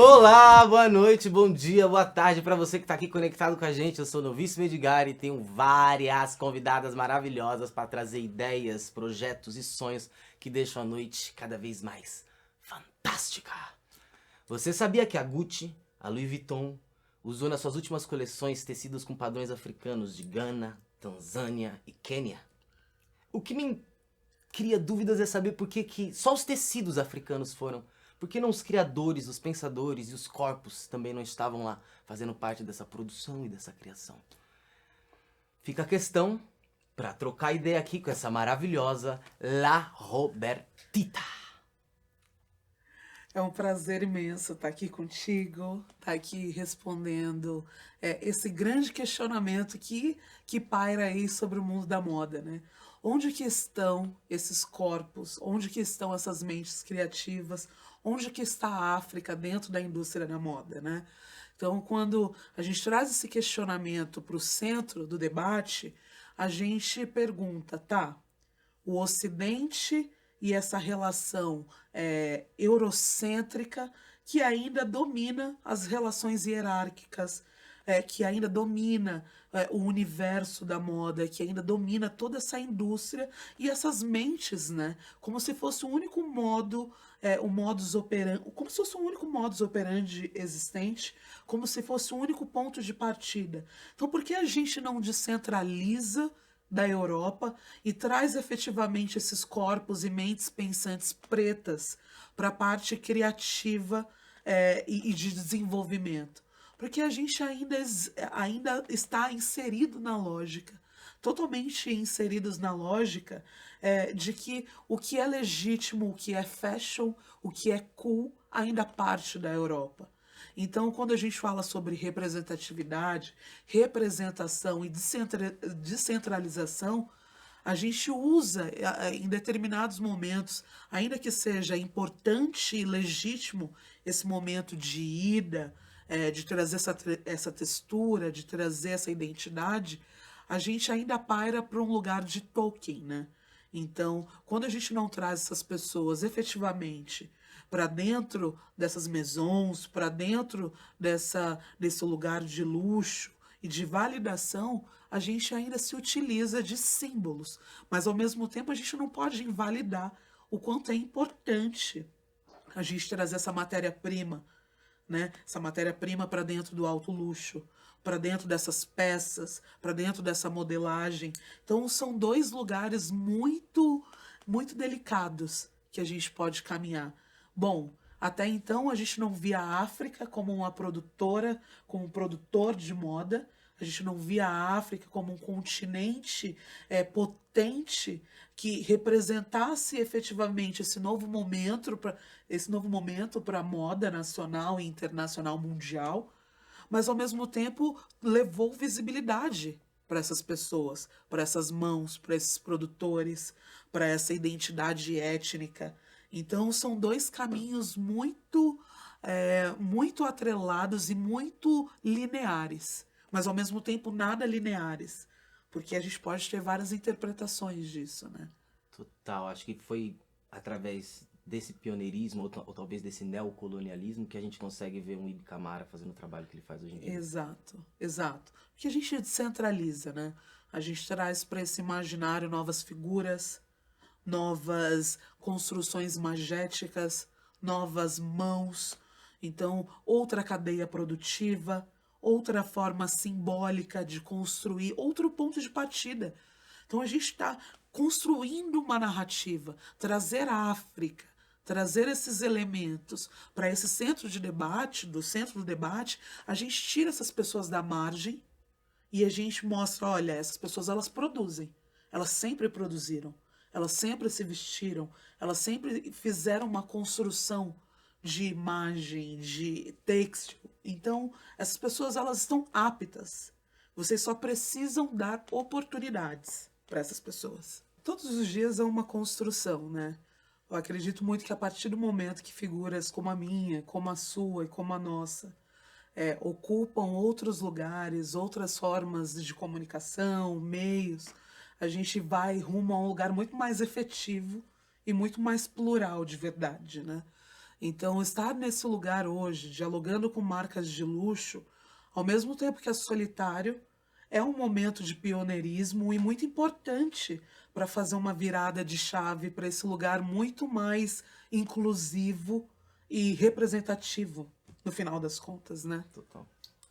Olá, boa noite, bom dia, boa tarde para você que está aqui conectado com a gente. Eu sou Novício Medigari e tenho várias convidadas maravilhosas para trazer ideias, projetos e sonhos que deixam a noite cada vez mais fantástica. Você sabia que a Gucci, a Louis Vuitton, usou nas suas últimas coleções tecidos com padrões africanos de Gana, Tanzânia e Quênia? O que me cria dúvidas é saber por que só os tecidos africanos foram. Por que não os criadores, os pensadores e os corpos também não estavam lá, fazendo parte dessa produção e dessa criação? Fica a questão para trocar ideia aqui com essa maravilhosa La Robertita. É um prazer imenso estar aqui contigo, estar aqui respondendo esse grande questionamento que paira aí sobre o mundo da moda, né? Onde que estão esses corpos? Onde que estão essas mentes criativas? Onde que está a África dentro da indústria da moda, né? Então, quando a gente traz esse questionamento para o centro do debate, a gente pergunta, tá, o Ocidente e essa relação eurocêntrica que ainda domina as relações hierárquicas, que ainda domina o universo da moda, que ainda domina toda essa indústria e essas mentes, né? Como se fosse o único modo, o modus operandi, como se fosse o único modus operandi existente, como se fosse o único ponto de partida. Então, por que a gente não descentraliza da Europa e traz efetivamente esses corpos e mentes pensantes pretas para a parte criativa e de desenvolvimento? Porque a gente ainda está inserido na lógica, totalmente inseridos na lógica de que o que é legítimo, o que é fashion, o que é cool, ainda parte da Europa. Então, quando a gente fala sobre representatividade, representação e descentralização, a gente usa em determinados momentos, ainda que seja importante e legítimo esse momento de ida, de trazer essa textura, de trazer essa identidade, a gente ainda paira para um lugar de token, né? Então, quando a gente não traz essas pessoas efetivamente para dentro dessas maisons, para dentro desse lugar de luxo e de validação, a gente ainda se utiliza de símbolos, mas ao mesmo tempo a gente não pode invalidar o quanto é importante a gente trazer essa matéria-prima, né? Essa matéria-prima para dentro do alto luxo, para dentro dessas peças, para dentro dessa modelagem. Então são dois lugares muito delicados que a gente pode caminhar. Bom, até então a gente não via a África como uma produtora, como um produtor de moda. A gente não via a África como um continente potente que representasse efetivamente esse novo momento para a moda nacional e internacional mundial, mas ao mesmo tempo levou visibilidade para essas pessoas, para essas mãos, para esses produtores, para essa identidade étnica. Então são dois caminhos muito atrelados e muito lineares, mas ao mesmo tempo nada lineares, porque a gente pode ter várias interpretações disso, né? Total, acho que foi através desse pioneirismo ou talvez desse neocolonialismo que a gente consegue ver um Ibn Camara fazendo o trabalho que ele faz hoje em dia. Exato, exato. Porque a gente descentraliza, né? A gente traz para esse imaginário novas figuras, novas construções magéticas, novas mãos. Então, outra cadeia produtiva, outra forma simbólica de construir, outro ponto de partida. Então, a gente está construindo uma narrativa, trazer a África, trazer esses elementos para esse centro de debate, do centro do debate, a gente tira essas pessoas da margem e a gente mostra, olha, essas pessoas elas produzem, elas sempre produziram, elas sempre se vestiram, elas sempre fizeram uma construção de imagem, de têxtil. Então, essas pessoas elas estão aptas. Vocês só precisam dar oportunidades para essas pessoas. Todos os dias é uma construção, né? Eu acredito muito que a partir do momento que figuras como a minha, como a sua e como a nossa ocupam outros lugares, outras formas de comunicação, meios, a gente vai rumo a um lugar muito mais efetivo e muito mais plural de verdade, né? Então, estar nesse lugar hoje, dialogando com marcas de luxo, ao mesmo tempo que é solitário, é um momento de pioneirismo e muito importante para fazer uma virada de chave para esse lugar muito mais inclusivo e representativo, no final das contas, né? Total.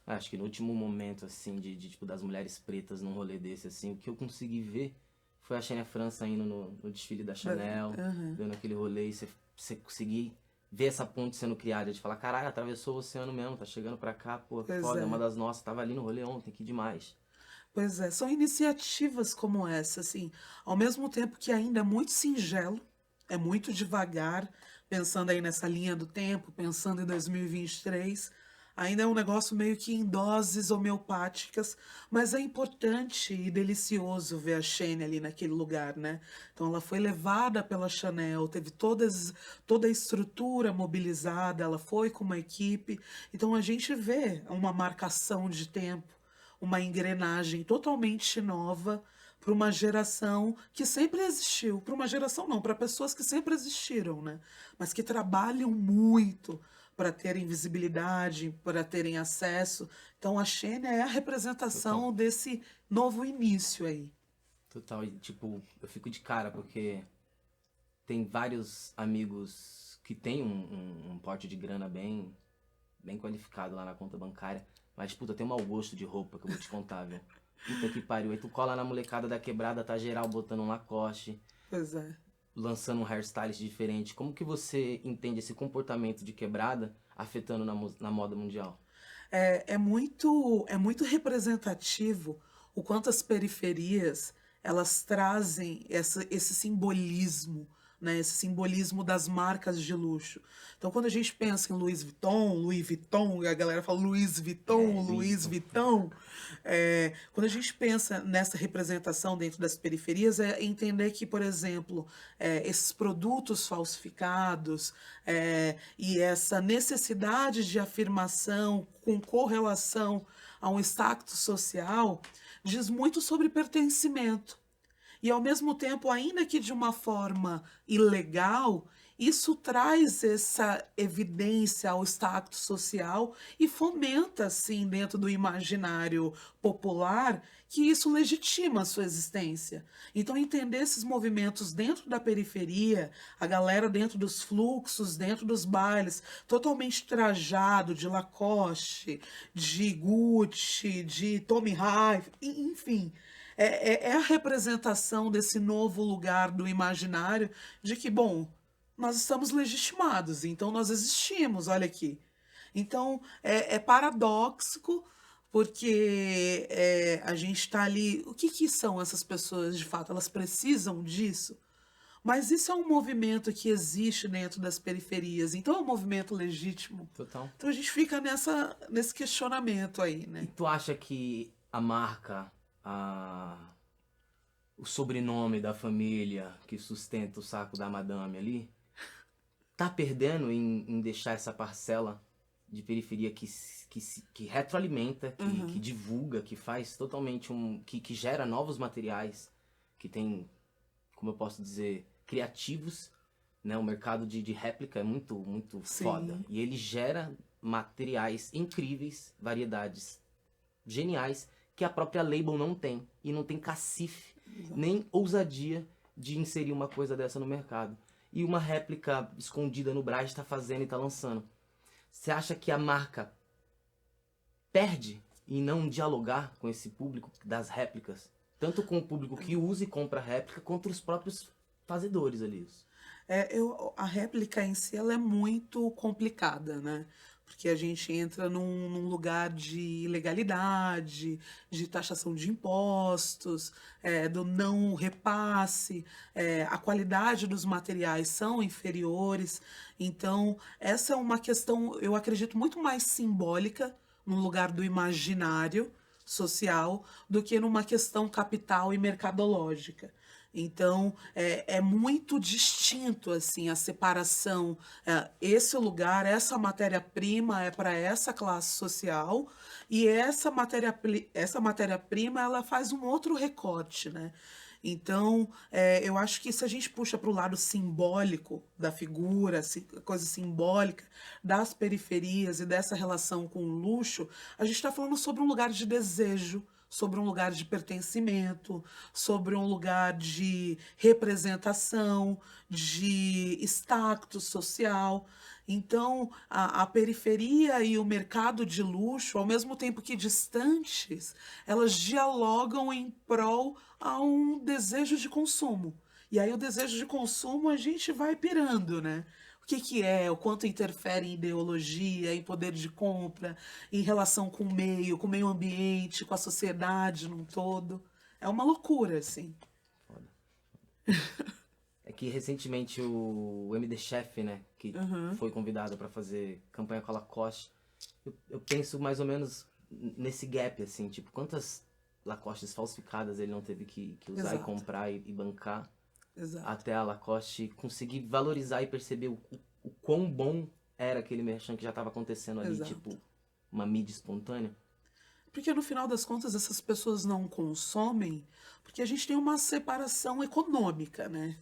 Acho que no último momento, assim, tipo, das mulheres pretas num rolê desse, assim, o que eu consegui ver foi a Xenia França indo no desfile da Chanel, Aham. dando aquele rolê, e você conseguir ver essa ponte sendo criada, de falar, caralho, atravessou o oceano mesmo, tá chegando pra cá, pô, que Pois foda, é uma é. das nossas, tava ali no rolê ontem, que demais. Pois é, são iniciativas como essa, assim, ao mesmo tempo que ainda é muito singelo, é muito devagar, pensando aí nessa linha do tempo, pensando em 2023, ainda é um negócio meio que em doses homeopáticas, mas é importante e delicioso ver a Shane ali naquele lugar, né? Então ela foi levada pela Chanel, teve toda a estrutura mobilizada, ela foi com uma equipe, então a gente vê uma marcação de tempo, uma engrenagem totalmente nova para uma geração que sempre existiu. Para uma geração não, para pessoas que sempre existiram, né? Mas que trabalham muito para terem visibilidade, para terem acesso. Então a Xênia é a Total. representação desse novo início aí. Total, e tipo, eu fico de cara porque tem vários amigos que têm um porte de grana bem qualificado lá na conta bancária, mas puta, tem um mau gosto de roupa que eu vou te contar, viu? Puta que pariu, aí tu cola na molecada da quebrada, tá geral botando um Lacoste, Pois é. lançando um hairstyle diferente. Como que você entende esse comportamento de quebrada afetando na moda mundial? É muito representativo o quanto as periferias elas trazem esse simbolismo, né? Esse simbolismo das marcas de luxo. Então, quando a gente pensa em Louis Vuitton, e a galera fala É, Louis Luizito. Vuitton, quando a gente pensa nessa representação dentro das periferias, é entender que, por exemplo, esses produtos falsificados e essa necessidade de afirmação com correlação a um status social diz muito sobre pertencimento. E ao mesmo tempo, ainda que de uma forma ilegal, isso traz essa evidência ao status social e fomenta, assim, dentro do imaginário popular, que isso legitima a sua existência. Então, entender esses movimentos dentro da periferia, a galera dentro dos fluxos, dentro dos bailes, totalmente trajado de Lacoste, de Gucci, de Tommy Hilfiger, enfim, é a representação desse novo lugar do imaginário de que, bom, nós estamos legitimados, então nós existimos, olha aqui. Então é paradoxo, porque a gente está ali. O que, que são essas pessoas de fato? Elas precisam disso? Mas isso é um movimento que existe dentro das periferias, então é um movimento legítimo. Total. Então a gente fica nesse questionamento aí, E né? tu acha que a marca, a, o sobrenome da família que sustenta o saco da madame ali, tá perdendo em deixar essa parcela de periferia que retroalimenta, que Uhum. divulga, que faz totalmente que gera novos materiais, que tem, como eu posso dizer, criativos, né? O mercado de réplica é muito foda. Sim. E ele gera materiais incríveis, variedades geniais, que a própria label não tem. E não tem cacife, nem ousadia de inserir uma coisa dessa no mercado. E uma réplica escondida no Brás está fazendo e está lançando. Você acha que a marca perde em não dialogar com esse público das réplicas? Tanto com o público que usa e compra réplica, quanto os próprios fazedores ali. A réplica em si ela é muito complicada, né? Porque a gente entra num lugar de ilegalidade, de taxação de impostos, do não repasse, a qualidade dos materiais são inferiores. Então, essa é uma questão, eu acredito, muito mais simbólica, no lugar do imaginário social, do que numa questão capital e mercadológica. Então, é muito distinto assim a separação. Esse lugar, essa matéria-prima é para essa classe social e essa matéria-prima ela faz um outro recorte, né? Então, eu acho que se a gente puxa para o lado simbólico da figura, coisa simbólica das periferias e dessa relação com o luxo, a gente está falando sobre um lugar de desejo, sobre um lugar de pertencimento, sobre um lugar de representação, de status social. Então, a periferia e o mercado de luxo, ao mesmo tempo que distantes, elas dialogam em prol a um desejo de consumo. E aí o desejo de consumo a gente vai pirando, né? O que que é, o quanto interfere em ideologia, em poder de compra, em relação com o meio ambiente, com a sociedade num todo. É uma loucura, assim. Foda. É que recentemente o MD Chef, né, que foi convidado pra fazer campanha com a Lacoste, eu penso mais ou menos nesse gap, assim, tipo, quantas Lacostes falsificadas ele não teve que usar e Exato, comprar e bancar exato, até a Lacoste conseguir valorizar e perceber o quão bom era aquele merchan que já estava acontecendo ali, exato. tipo, uma mídia espontânea. Porque no final das contas essas pessoas não consomem porque a gente tem uma separação econômica, né?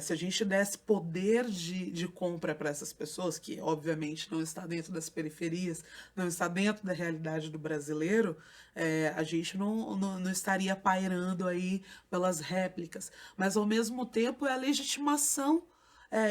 Se a gente desse poder de compra para essas pessoas, que obviamente não está dentro das periferias, não está dentro da realidade do brasileiro, a gente não estaria pairando aí pelas réplicas. Mas ao mesmo tempo é a legitimação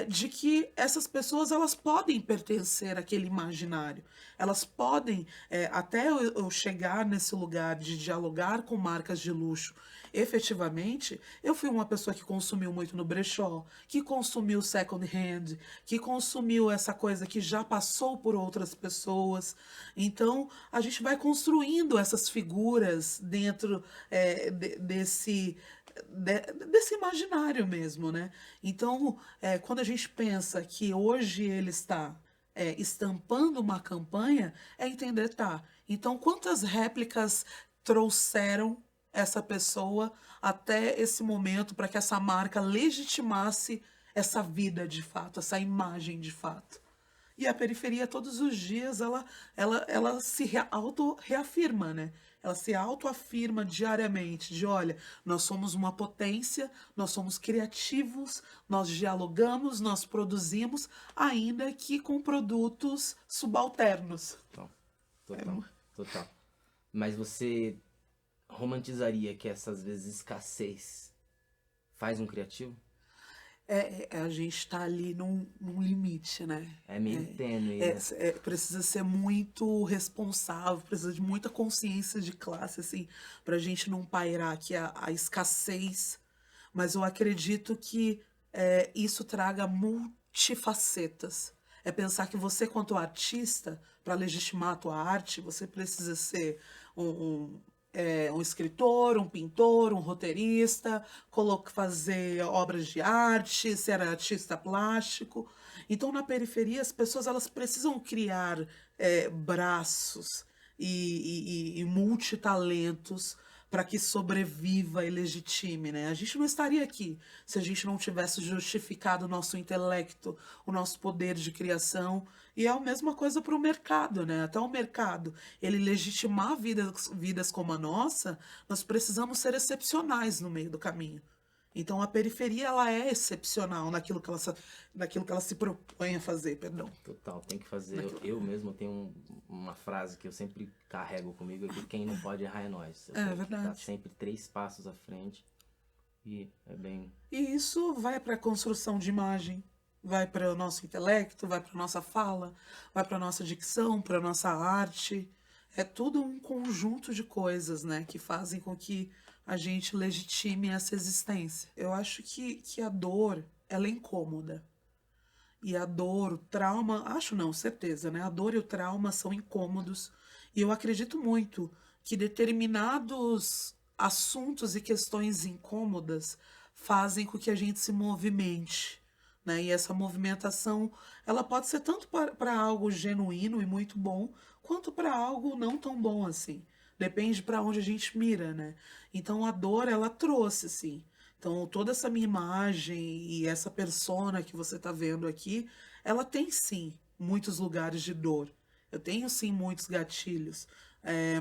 de que essas pessoas elas podem pertencer àquele imaginário. Elas podem, até eu chegar nesse lugar de dialogar com marcas de luxo, efetivamente, eu fui uma pessoa que consumiu muito no brechó, que consumiu second hand, que consumiu essa coisa que já passou por outras pessoas. Então, a gente vai construindo essas figuras dentro desse imaginário mesmo, né? Então, quando a gente pensa que hoje ele está estampando uma campanha, é entender, tá, então quantas réplicas trouxeram essa pessoa até esse momento para que essa marca legitimasse essa vida de fato, essa imagem de fato. E a periferia, todos os dias, ela se auto-reafirma, né? Ela se autoafirma diariamente de, olha, nós somos uma potência, nós somos criativos, nós dialogamos, nós produzimos, ainda que com produtos subalternos. Total, total, total. Mas você romantizaria que essas vezes escassez faz um criativo? A gente tá ali num limite, né? É meio tênue, né? Precisa ser muito responsável, precisa de muita consciência de classe, assim, pra gente não pairar aqui a escassez. Mas eu acredito que isso traga multifacetas. É pensar que você, quanto artista, para legitimar a tua arte, você precisa ser um escritor, um pintor, um roteirista, fazer obras de arte, ser artista plástico. Então, na periferia, as pessoas elas precisam criar braços e multitalentos para que sobreviva e legitime, né? A gente não estaria aqui se a gente não tivesse justificado o nosso intelecto, o nosso poder de criação. E é a mesma coisa para o mercado, né? Até o mercado, ele legitimar vidas como a nossa, nós precisamos ser excepcionais no meio do caminho. Então a periferia ela é excepcional naquilo que ela se propõe a fazer, perdão. Total, tem que fazer. Eu mesmo tenho uma frase que eu sempre carrego comigo, é que quem não pode errar é nós. Eu tenho que Verdade. estar sempre 3 passos à frente. E é bem. E isso vai para a construção de imagem, vai para o nosso intelecto, vai para a nossa fala, vai para a nossa dicção, para a nossa arte. É tudo um conjunto de coisas, né, que fazem com que a gente legitime essa existência. Eu acho que a dor, ela é incômoda. E a dor, o trauma, acho não, certeza, né? A dor e o trauma são incômodos. E eu acredito muito que determinados assuntos e questões incômodas fazem com que a gente se movimente, né? E essa movimentação, ela pode ser tanto para algo genuíno e muito bom, quanto para algo não tão bom assim. Depende para onde a gente mira, né? Então a dor, ela trouxe, assim. Então toda essa minha imagem e essa persona que você está vendo aqui, ela tem sim muitos lugares de dor. Eu tenho sim muitos gatilhos,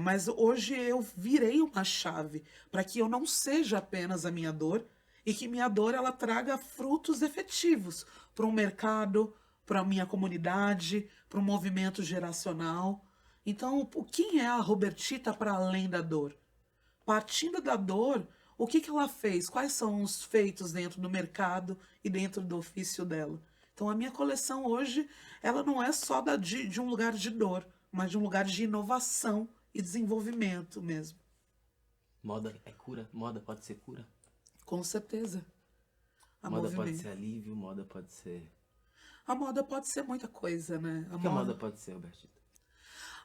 Mas hoje eu virei uma chave para que eu não seja apenas a minha dor e que minha dor ela traga frutos efetivos para um mercado, para a minha comunidade, para um movimento geracional. Então, quem é a Robertita para além da dor? Partindo da dor, o que que ela fez? Quais são os feitos dentro do mercado e dentro do ofício dela? Então, a minha coleção hoje, ela não é só de um lugar de dor, mas de um lugar de inovação e desenvolvimento mesmo. Moda é cura, moda pode ser cura. Com certeza. A Moda pode movimento. ser alívio, moda pode ser... A moda pode ser muita coisa, né? O que a moda pode ser, Robertito?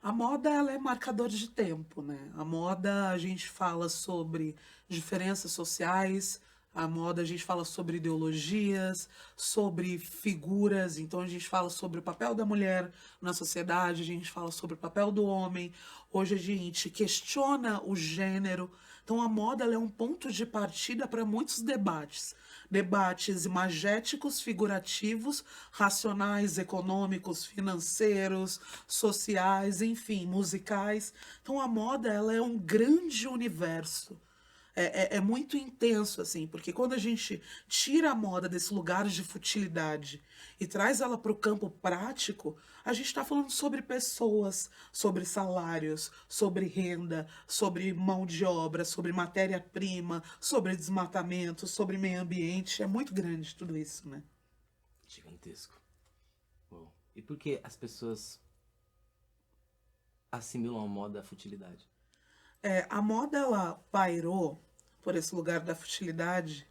A moda, ela é marcador de tempo, né? A moda, a gente fala sobre diferenças sociais, a moda, a gente fala sobre ideologias, sobre figuras, então a gente fala sobre o papel da mulher na sociedade, a gente fala sobre o papel do homem. Hoje a gente questiona o gênero. Então a moda, ela é um ponto de partida para muitos debates. Debates imagéticos, figurativos, racionais, econômicos, financeiros, sociais, enfim, musicais. Então a moda, ela é um grande universo. É muito intenso, assim, porque quando a gente tira a moda desse lugar de futilidade e traz ela para o campo prático, a gente está falando sobre pessoas, sobre salários, sobre renda, sobre mão de obra, sobre matéria-prima, sobre desmatamento, sobre meio ambiente. É muito grande tudo isso, né? Gigantesco. Uou. E por que as pessoas assimilam a moda à futilidade? A moda ela pairou por esse lugar da futilidade,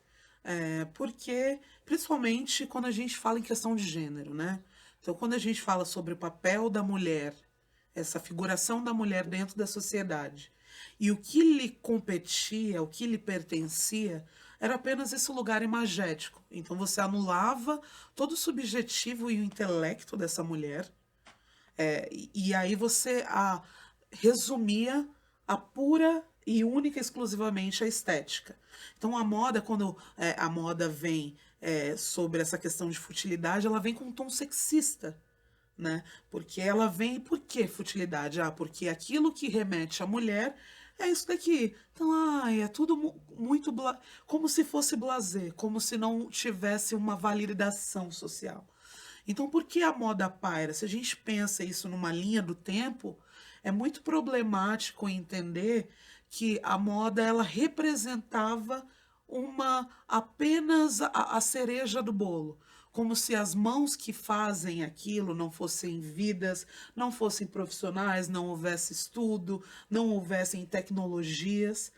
porque, principalmente quando a gente fala em questão de gênero, né? Então, quando a gente fala sobre o papel da mulher, essa figuração da mulher dentro da sociedade, e o que lhe competia, o que lhe pertencia, era apenas esse lugar imagético. Então, você anulava todo o subjetivo e o intelecto dessa mulher, e aí você resumia a pura e única e exclusivamente a estética. Então a moda, quando a moda vem sobre essa questão de futilidade, ela vem com um tom sexista, né? Porque ela vem, por que futilidade? Porque aquilo que remete à mulher é isso daqui. Então, é tudo muito como se fosse blasé, como se não tivesse uma validação social. Então, por que a moda paira? Se a gente pensa isso numa linha do tempo, é muito problemático entender que a moda ela representava uma apenas a cereja do bolo, como se as mãos que fazem aquilo não fossem vidas, não fossem profissionais, não houvesse estudo, não houvessem tecnologias.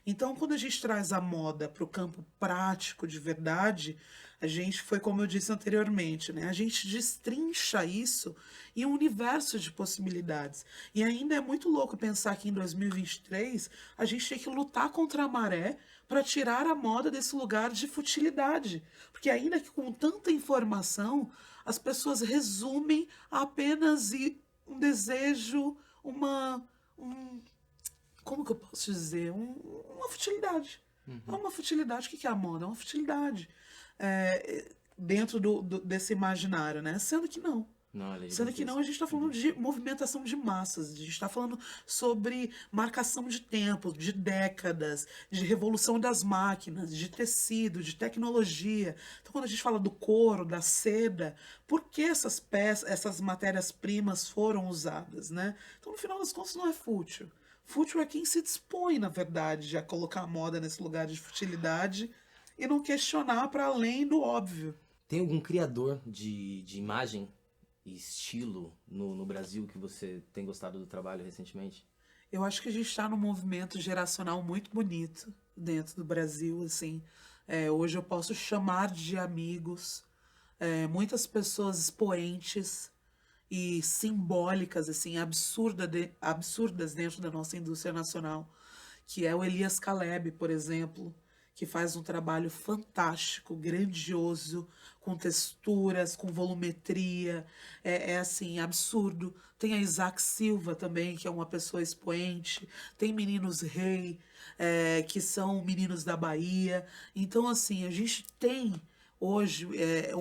Então, quando a gente traz a moda para o campo prático de verdade, a gente foi, como eu disse anteriormente, né? A gente destrincha isso em um universo de possibilidades. E ainda é muito louco pensar que em 2023 a gente tem que lutar contra a maré para tirar a moda desse lugar de futilidade. Porque ainda que com tanta informação, as pessoas resumem a apenas um desejo, um, como que eu posso dizer? Uma futilidade. É uma futilidade. O que é a moda? É uma futilidade. Dentro desse imaginário, né? Sendo que não. Não, ela é Sendo que não, a gente está falando de movimentação de massas, a gente está falando sobre marcação de tempo, de décadas, de revolução das máquinas, de tecido, de tecnologia. Então, quando a gente fala do couro, da seda, por que essas peças, essas matérias-primas foram usadas, né? Então, no final das contas, não é fútil. Fútil é quem se dispõe, na verdade, a colocar a moda nesse lugar de futilidade e não questionar para além do óbvio. Tem algum criador de imagem e estilo no Brasil que você tem gostado do trabalho recentemente? Eu acho que a gente está num movimento geracional muito bonito dentro do Brasil, assim. Hoje eu posso chamar de amigos muitas pessoas expoentes e simbólicas, assim, absurdas dentro da nossa indústria nacional, que é o Elias Caleb, por exemplo, que faz um trabalho fantástico, grandioso, com texturas, com volumetria, assim, absurdo. Tem a Isaac Silva também, que é uma pessoa expoente, tem Meninos Rei, que são meninos da Bahia. Então, assim, a gente tem hoje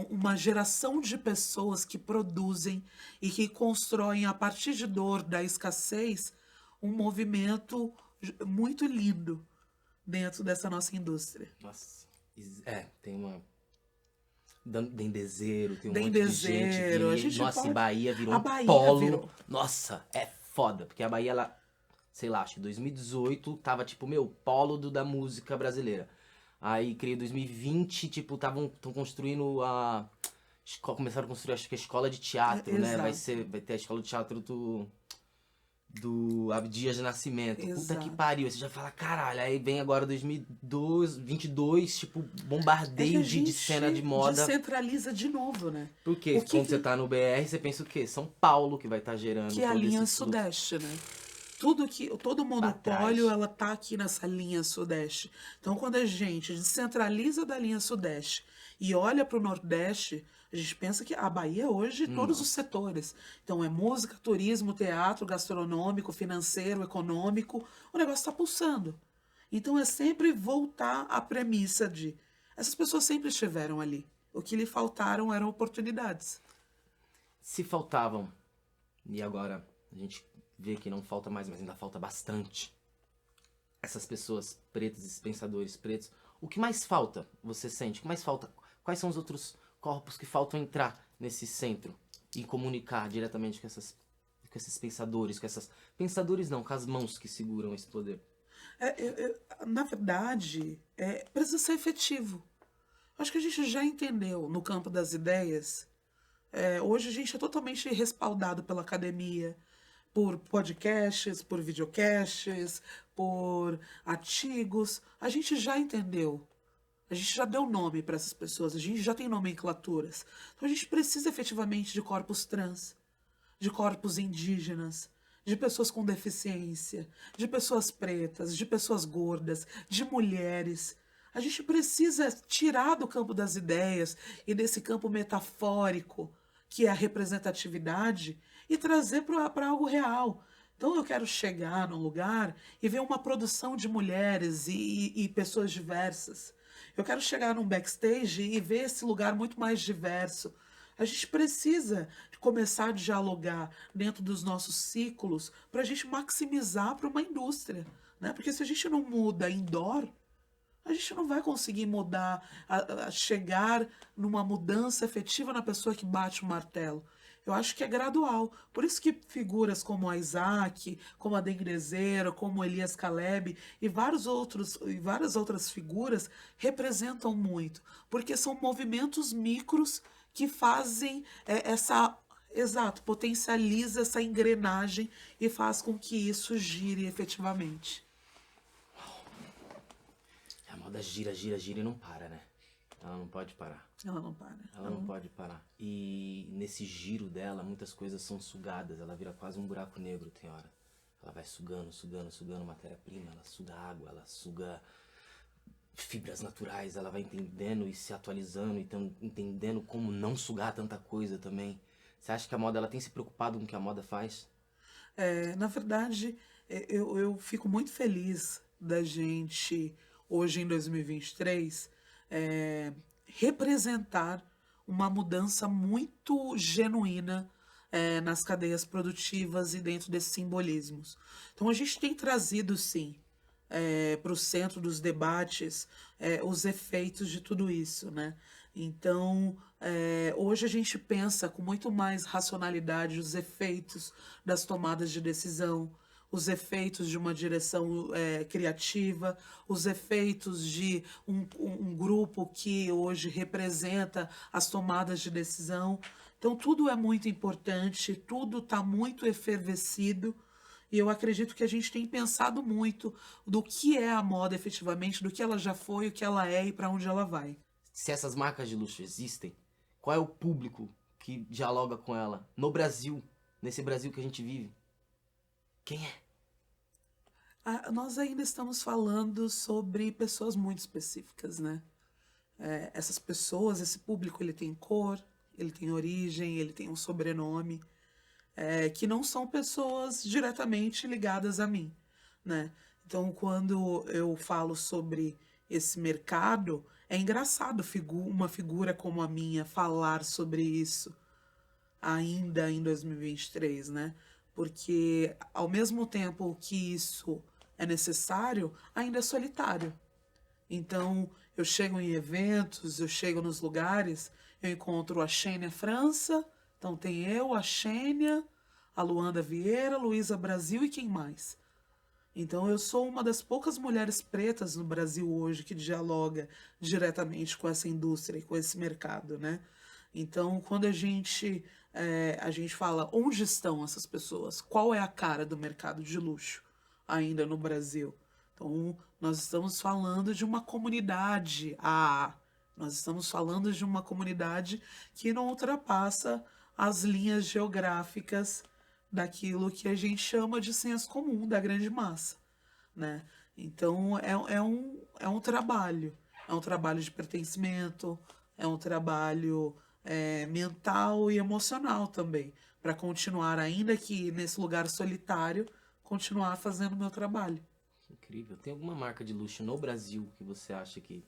uma geração de pessoas que produzem e que constroem, a partir de dor, da escassez, um movimento muito lindo dentro dessa nossa indústria. Nossa, tem uma... Dendezeiro, tem um monte de Dendezeiro, a gente. gente Nossa, pode... e Bahia virou A um Bahia polo. virou. Nossa, é foda. Porque a Bahia, ela, sei lá, acho que 2018 tava tipo, meu, polo da música brasileira. Aí criei 2020, tipo, tão construindo a... Começaram a construir, acho que a escola de teatro, né? Vai ter a escola de teatro do Abdias de Nascimento. Puta que Exato. pariu. Aí você já fala, caralho. Aí vem agora 2022, tipo, É que bombardeio a de cena de gente moda. descentraliza de novo, né? Porque O que quando você tá no BR, você pensa o quê? São Paulo que vai estar gerando que é a todo linha esse fluxo sudeste, né? Todo pra monopólio, trás. ela tá aqui nessa linha sudeste. Então, quando a gente descentraliza da linha sudeste e olha para o nordeste, a gente pensa que a Bahia hoje, todos os Nossa. setores. Então, é música, turismo, teatro, gastronômico, financeiro, econômico. O negócio está pulsando. Então, é sempre voltar à premissa de essas pessoas sempre estiveram ali. O que lhe faltaram eram oportunidades. Se faltavam, e agora a gente vê que não falta mais, mas ainda falta bastante. Essas pessoas pretas, esses pensadores pretos, o que mais falta, você sente? O que mais falta? Quais são os outros corpos que faltam entrar nesse centro e comunicar diretamente com esses pensadores, com essas... Pensadores não, com as mãos que seguram esse poder. Na verdade, precisa ser efetivo. Acho que a gente já entendeu no campo das ideias. Hoje a gente é totalmente respaldado pela academia, por podcasts, por videocasts, por artigos. A gente já entendeu. A gente já deu nome para essas pessoas, a gente já tem nomenclaturas. Então a gente precisa efetivamente de corpos trans, de corpos indígenas, de pessoas com deficiência, de pessoas pretas, de pessoas gordas, de mulheres. A gente precisa tirar do campo das ideias e desse campo metafórico, que é a representatividade, e trazer para algo real. Então eu quero chegar num lugar e ver uma produção de mulheres e pessoas diversas. Eu quero chegar num backstage e ver esse lugar muito mais diverso. A gente precisa começar a dialogar dentro dos nossos ciclos para a gente maximizar para uma indústria, né? Porque se a gente não muda indoor, a gente não vai conseguir mudar, a chegar numa mudança efetiva na pessoa que bate o martelo. Eu acho que é gradual. Por isso que figuras como a Isaac, como a Dengrezeira, como Elias Caleb e várias outras figuras representam muito. Porque são movimentos micros que fazem exato, potencializa essa engrenagem e faz com que isso gire efetivamente. A moda gira, gira, gira e não para, né? Ela não pode parar. Ela não para. Ela não pode parar. E nesse giro dela, muitas coisas são sugadas. Ela vira quase um buraco negro, tem hora. Ela vai sugando, sugando, sugando matéria-prima. Ela suga água, ela suga fibras naturais. Ela vai entendendo e se atualizando. E entendendo como não sugar tanta coisa também. Você acha que a moda ela tem se preocupado com o que a moda faz? Na verdade, eu fico muito feliz da gente, hoje em 2023, representar uma mudança muito genuína nas cadeias produtivas e dentro desses simbolismos. Então, a gente tem trazido, sim, para o centro dos debates os efeitos de tudo isso, né? Então, hoje a gente pensa com muito mais racionalidade os efeitos das tomadas de decisão, os efeitos de uma direção criativa, os efeitos de um grupo que hoje representa as tomadas de decisão. Então, tudo é muito importante, tudo está muito efervescido. E eu acredito que a gente tem pensado muito do que é a moda efetivamente, do que ela já foi, o que ela é e para onde ela vai. Se essas marcas de luxo existem, qual é o público que dialoga com ela no Brasil, nesse Brasil que a gente vive? Quem é? Nós ainda estamos falando sobre pessoas muito específicas, né? Essas pessoas, esse público, ele tem cor, ele tem origem, ele tem um sobrenome, que não são pessoas diretamente ligadas a mim, né? Então, quando eu falo sobre esse mercado, é engraçado uma figura como a minha falar sobre isso ainda em 2023, né? Porque ao mesmo tempo que isso é necessário, ainda é solitário. Então, eu chego em eventos, eu chego nos lugares, eu encontro a Xênia França, então tem eu, a Xênia, a Luanda Vieira, Luísa Brasil e quem mais? Então, eu sou uma das poucas mulheres pretas no Brasil hoje que dialoga diretamente com essa indústria e com esse mercado, né? Então, quando a gente fala onde estão essas pessoas, qual é a cara do mercado de luxo ainda no Brasil? Então, nós estamos falando de uma comunidade nós estamos falando de uma comunidade que não ultrapassa as linhas geográficas daquilo que a gente chama de senso comum da grande massa, né? Então é um trabalho de pertencimento, é um trabalho mental e emocional também, para continuar, ainda que nesse lugar solitário, continuar fazendo o meu trabalho. Incrível. Tem alguma marca de luxo no Brasil que você acha que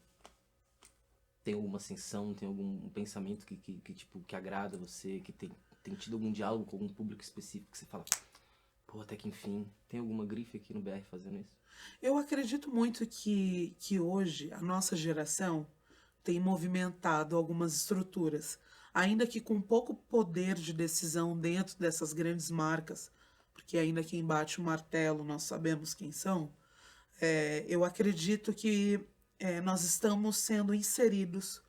tem alguma ascensão, tem algum pensamento tipo, que agrada você, que tem tido algum diálogo com algum público específico que você fala, pô, até que enfim, tem alguma grife aqui no BR fazendo isso? Eu acredito muito que hoje a nossa geração tem movimentado algumas estruturas, ainda que com pouco poder de decisão dentro dessas grandes marcas, porque ainda quem bate o martelo nós sabemos quem são. Eu acredito que nós estamos sendo inseridos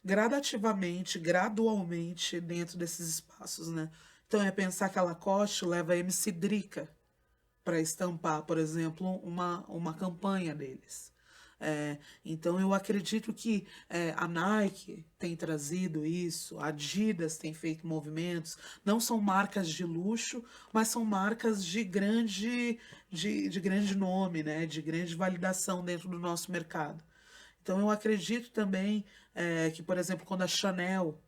gradativamente, gradualmente dentro desses espaços, né? Então é pensar que a Lacoste leva a MC Drica para estampar, por exemplo, uma campanha deles. Então eu acredito que a Nike tem trazido isso, a Adidas tem feito movimentos, não são marcas de luxo, mas são marcas de grande nome, né? De grande validação dentro do nosso mercado. Então eu acredito também que, por exemplo, quando a Chanel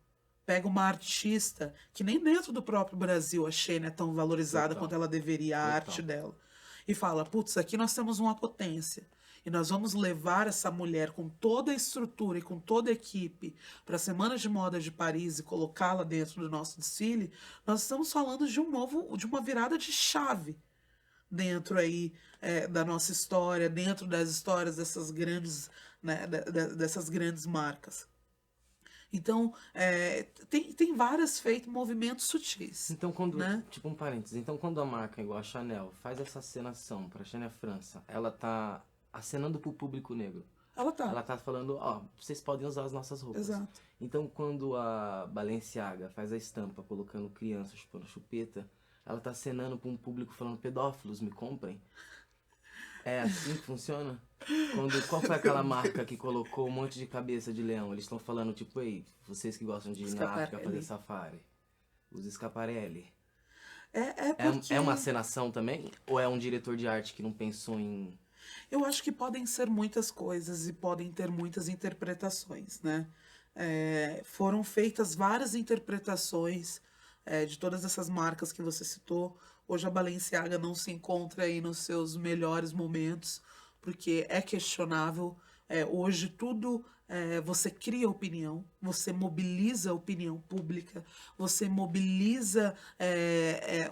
pega uma artista que nem dentro do próprio Brasil a Shein é tão valorizada Total, quanto ela deveria, a arte total. dela. E fala, putz, aqui nós temos uma potência. E nós vamos levar essa mulher com toda a estrutura e com toda a equipe para a Semana de Moda de Paris e colocá-la dentro do nosso desfile. Nós estamos falando de uma virada de chave dentro aí da nossa história, dentro das histórias dessas grandes, né, dessas grandes marcas. Então, tem várias feitos movimentos sutis, Então quando, né? tipo um parênteses, então quando a marca igual a Chanel faz essa acenação pra Chanel França, ela tá acenando pro público negro. Ela tá, Ela tá falando, ó, vocês podem usar as nossas roupas. exato. Então quando a Balenciaga faz a estampa colocando criança chupando chupeta, ela tá acenando pra um público falando, pedófilos, me comprem. É assim que funciona? Qual foi aquela marca que colocou um monte de cabeça de leão? Eles estão falando, tipo, ei, vocês que gostam de ir na África fazer Schiaparelli. safari, os Schiaparelli. É porque É uma acenação também? Ou é um diretor de arte que não pensou em... eu acho que podem ser muitas coisas e podem ter muitas interpretações, né? Foram feitas várias interpretações de todas essas marcas que você citou. Hoje a Balenciaga não se encontra aí nos seus melhores momentos, porque é questionável. Hoje tudo você cria opinião, você mobiliza a opinião pública, você mobiliza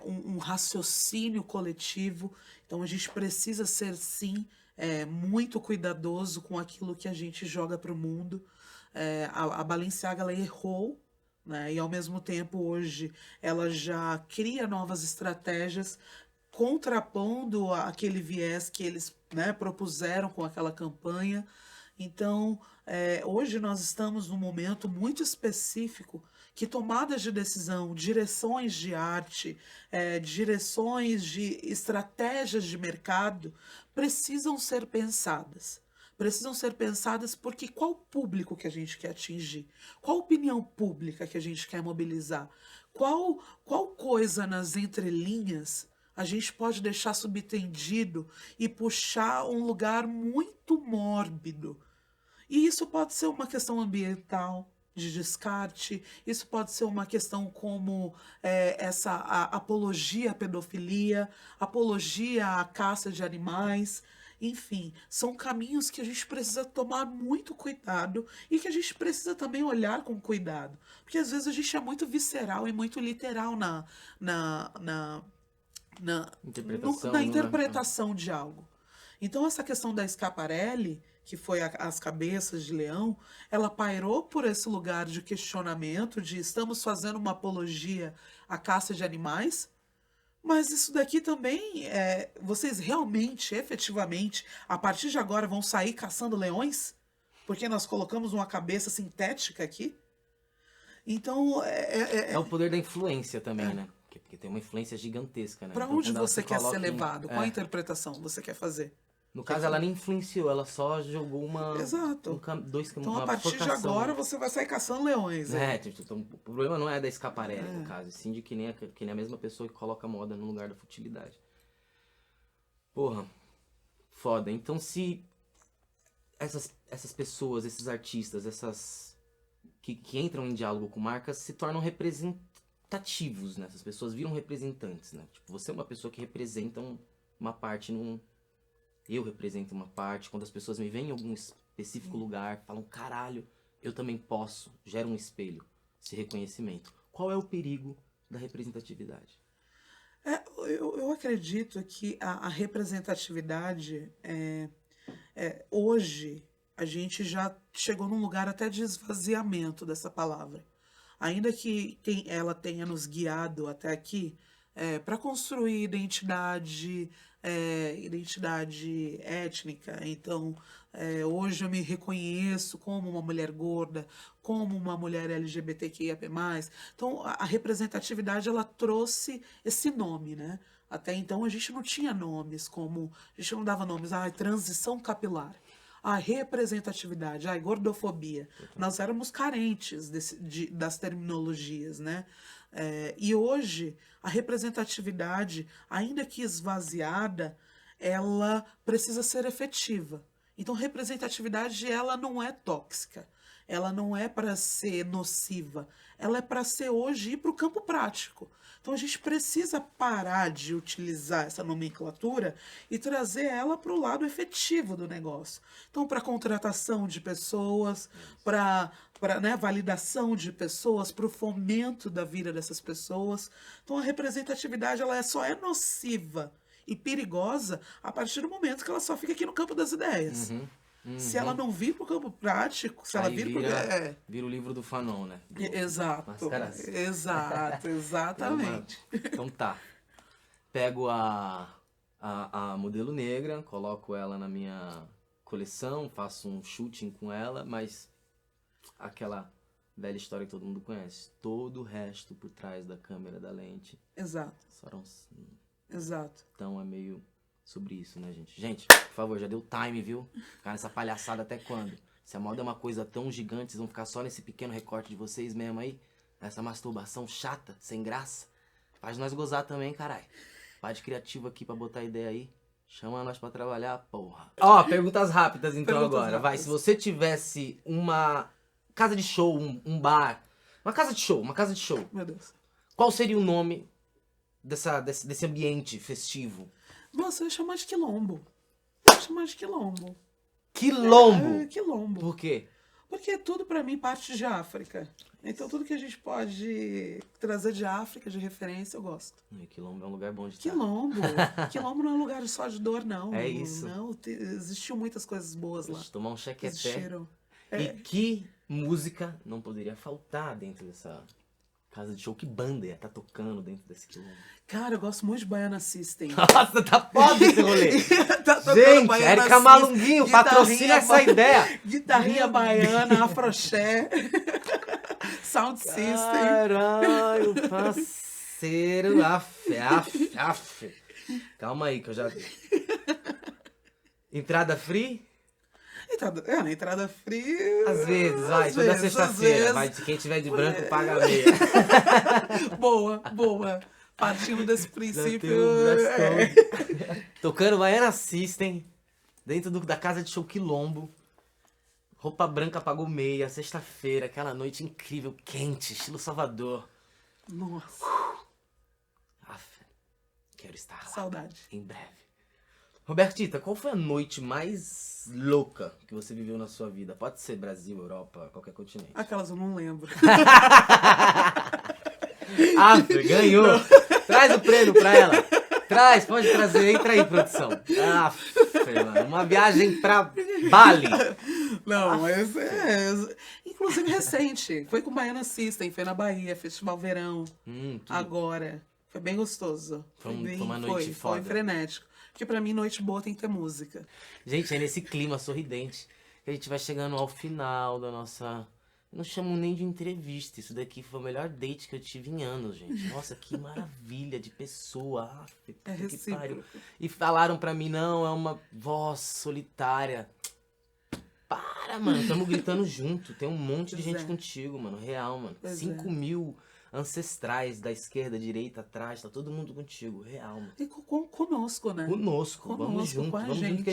um raciocínio coletivo. Então a gente precisa ser, sim, muito cuidadoso com aquilo que a gente joga para o mundo. A Balenciaga ela errou, né? E ao mesmo tempo hoje ela já cria novas estratégias contrapondo aquele viés que eles, né, propuseram com aquela campanha. Então, hoje nós estamos num momento muito específico que tomadas de decisão, direções de arte, direções de estratégias de mercado precisam ser pensadas. Precisam ser pensadas porque qual público que a gente quer atingir? Qual opinião pública que a gente quer mobilizar? Qual coisa nas entrelinhas a gente pode deixar subtendido e puxar um lugar muito mórbido? E isso pode ser uma questão ambiental, de descarte, isso pode ser uma questão como essa apologia à pedofilia, apologia à caça de animais. Enfim, são caminhos que a gente precisa tomar muito cuidado e que a gente precisa também olhar com cuidado. Porque às vezes a gente é muito visceral e muito literal na Interpretação, na não é? interpretação de algo. Então, essa questão da Schiaparelli, que foi as cabeças de leão, ela pairou por esse lugar de questionamento, de estamos fazendo uma apologia à caça de animais, mas isso daqui também, vocês realmente, efetivamente, a partir de agora vão sair caçando leões? Porque nós colocamos uma cabeça sintética aqui? Então, É o poder da influência também, né? Porque tem uma influência gigantesca, né? para Então, onde quando ela você se quer coloca ser levado? Qual a é. interpretação você quer fazer? No caso, ela nem influenciou, ela só jogou Exato. Então, uma a partir de bifurcação. agora, você vai sair caçando leões. Então, o problema não é da Schiaparelli, no caso, e sim de que nem a mesma pessoa que coloca a moda no lugar da futilidade. Porra, foda. Então, se essas pessoas, esses artistas, que entram em diálogo com marcas, se tornam representativos, né? Essas pessoas viram representantes, né? Tipo, você é uma pessoa que representa uma parte Eu represento uma parte. Quando as pessoas me veem em algum específico lugar, falam, caralho, eu também posso. Gera um espelho, esse reconhecimento. Qual é o perigo da representatividade? Eu acredito que a representatividade, hoje, a gente já chegou num lugar até de esvaziamento dessa palavra. Ainda que ela tenha nos guiado até aqui, para construir identidade étnica. Então, hoje eu me reconheço como uma mulher gorda, como uma mulher LGBTQIA+. Então, a representatividade, ela trouxe esse nome, né? Até então, a gente não tinha nomes como... A gente não dava nomes, transição capilar. Representatividade, gordofobia. Nós éramos carentes das terminologias, né? E hoje, a representatividade, ainda que esvaziada, ela precisa ser efetiva. Então, representatividade, ela não é tóxica. Ela não é para ser nociva. Ela é para ser hoje ir para o campo prático. Então, a gente precisa parar de utilizar essa nomenclatura e trazer ela para o lado efetivo do negócio. Então, para contratação de pessoas, para validação de pessoas, para o fomento da vida dessas pessoas. Então, a representatividade ela só é nociva e perigosa a partir do momento que ela só fica aqui no campo das ideias. Se ela não vir para o campo prático, se ela vir vira o livro do Fanon, né? Exato. Exatamente. Então tá. Pego a modelo negra, coloco ela na minha coleção, faço um shooting com ela, mas aquela velha história que todo mundo conhece. Todo o resto por trás da câmera, da lente. Exato. Exato. Então é meio sobre isso, né, gente? Gente, por favor, já deu time, viu? Ficar nessa palhaçada até quando? Se a moda é uma coisa tão gigante, vocês vão ficar só nesse pequeno recorte de vocês mesmo aí? Essa masturbação chata, sem graça? Faz nós gozar também, caralho. Parte criativo aqui pra botar ideia aí. Chama nós pra trabalhar, porra. Ó, perguntas rápidas então agora. Vai, se você tivesse uma casa de show, um bar, uma casa de show. Meu Deus. Qual seria o nome desse ambiente festivo? Nossa, eu ia chamar de quilombo. Quilombo? Quilombo. Por quê? Porque tudo pra mim parte de África. Então tudo que a gente pode trazer de África, de referência, eu gosto. Quilombo é um lugar bom de estar. Quilombo não é um lugar só de dor, não. É isso. Não, existiu muitas coisas boas lá. Tomar um chequeté. Existiram. E que música não poderia faltar dentro dessa casa de show? Que banda ia tá tocando dentro desse quilombo? Cara, eu gosto muito de Baiana System. Nossa, tá foda esse rolê. Tá gente, Érica Malunguinho, patrocina essa ideia. Guitarrinha baiana, afroché, sound system. Caralho, parceiro. Af. Calma aí que eu já... Entrada free? Entrada free... Às vezes, vai. Toda sexta-feira. Vai, quem tiver de branco paga a meia. Boa. Partindo desse princípio... Tocando Baiana System, dentro da casa de show Quilombo. Roupa branca pagou meia, sexta-feira, aquela noite incrível, quente, estilo Salvador. Nossa. Quero estar lá. Saudade. Em breve. Robertita, qual foi a noite mais louca que você viveu na sua vida? Pode ser Brasil, Europa, qualquer continente. Aquelas eu não lembro. Ganhou! Traz o prêmio pra ela! Traz, pode trazer. Entra aí, produção. Ah, mano, uma viagem pra Bali. Não, mas inclusive recente. Foi com o Baiana System, foi na Bahia, Festival Verão. Agora. Foi bem gostoso. Foi bem, uma noite foda. Foi frenético. Porque pra mim, noite boa tem que ter música. Gente, é nesse clima sorridente que a gente vai chegando ao final da nossa... Não chamo nem de entrevista. Isso daqui foi o melhor date que eu tive em anos, gente. Nossa, que maravilha de pessoa. É recíproco. E falaram pra mim, não, é uma voz solitária. Para, mano. Tamo gritando junto. Tem um monte de gente contigo, mano. Real, mano. 5.000 ancestrais da esquerda, direita, atrás. Tá todo mundo contigo. Real, mano. E conosco, né? Conosco. Vamos junto. Vamos junto que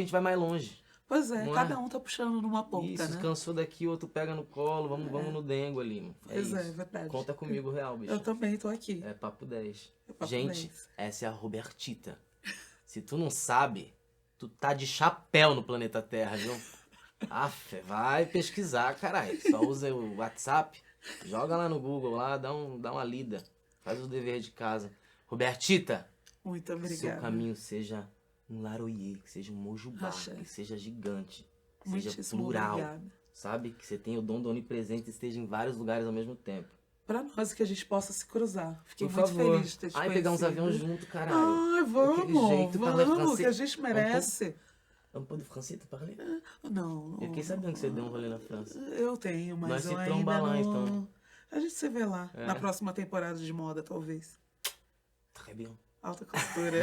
a gente vai mais longe. Pois é, cada um tá puxando numa ponta, isso, né? cansou daqui, o outro pega no colo, vamos no dengo ali, mano. Pois é, verdade. Conta comigo, real, bicho. Eu também tô aqui. É papo 10. Papo Gente, 10. essa é a Robertita. Se tu não sabe, tu tá de chapéu no planeta Terra, viu? Aff, vai pesquisar, caralho. Só usa o WhatsApp, joga lá no Google, lá, dá uma lida. Faz o dever de casa. Robertita, Muito seu obrigada. caminho seja um Laroyê, que seja um Mojubá, que seja gigante, que seja Muitíssimo plural, obrigada. sabe? Que você tenha o dom do onipresente e esteja em vários lugares ao mesmo tempo. Pra nós que a gente possa se cruzar. Fiquei Por muito favor. feliz de ter te Ai, pegar uns conhecido. aviões junto, caralho. Ai, jeito, parler vamos, français. que a gente merece. Un peu de français, tu parler? Não. Eu fiquei sabendo que você deu um rolê na França. Eu tenho, mas Nós eu se ainda tromba lá, não... então. A gente se vê lá, na próxima temporada de moda, talvez. Très bien. Alta costura.